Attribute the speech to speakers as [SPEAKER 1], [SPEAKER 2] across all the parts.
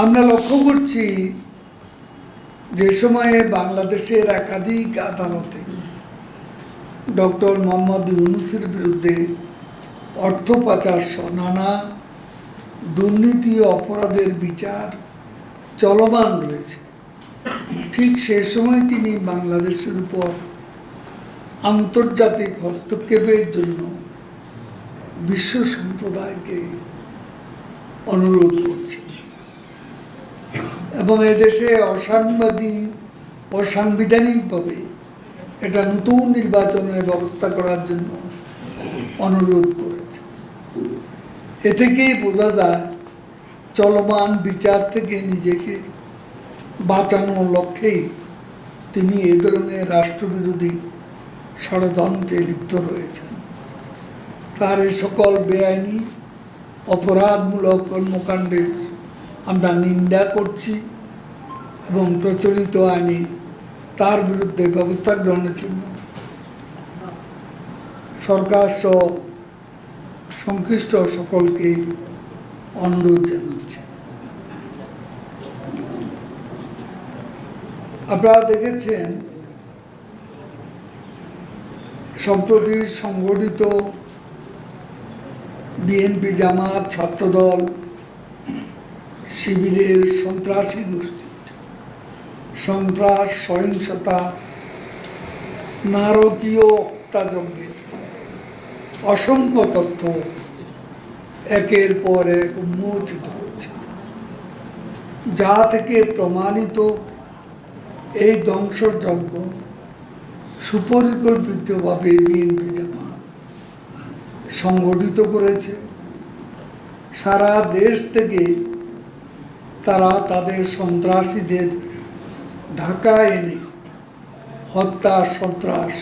[SPEAKER 1] আমরা লক্ষ্য করছি যে সময়ে বাংলাদেশের একাধিক আদালতে ডক্টর মোহাম্মদ ইউনূসের বিরুদ্ধে অর্থ পাচার সহ নানা দুর্নীতি ও অপরাধের বিচার চলমান রয়েছে, ঠিক সে সময় তিনি বাংলাদেশের উপর আন্তর্জাতিক হস্তক্ষেপের জন্য বিশ্ব সম্প্রদায়কে অনুরোধ করছেন এবং এদেশে অসাংবিধানিকভাবে এটা নতুন নির্বাচনের ব্যবস্থা করার জন্য অনুরোধ করেছে। এ থেকেই বোঝা যায় চলমান বিচার থেকে নিজেকে বাঁচানোর লক্ষ্যেই তিনি এ ধরনের রাষ্ট্রবিরোধী ষড়যন্ত্রে লিপ্ত রয়েছেন। তার এই সকল বেআইনি অপরাধমূলক কর্মকাণ্ডের আমরা নিন্দা করছি এবং প্রচলিত আইনে তার বিরুদ্ধে ব্যবস্থা গ্রহণের জন্য সরকার সহ সংশ্লিষ্ট সকলকে অনুরোধ জানাচ্ছি। আপনারা দেখেছেন সম্প্রতি সংগঠিত বিএনপি, জামাত, ছাত্রদল, শিবিরের সন্ত্রাসী গোষ্ঠীর সন্ত্রাস, সহিংসতা, নারকীয় হত্যাযজ্ঞের অসংখ্য তথ্য একের পর এক উন্মোচিত হচ্ছে, যা থেকে প্রমাণিত এই ধ্বংসযজ্ঞ সুপরিকল্পিতভাবে বিএনপি, জামাত সংগঠিত করেছে। সারা দেশ থেকে তারা তাদের সন্ত্রাসীদের ঢাকায় এনে হত্যা, সন্ত্রাস,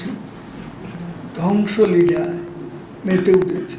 [SPEAKER 1] ধ্বংসলীলায় মেতে উঠেছে।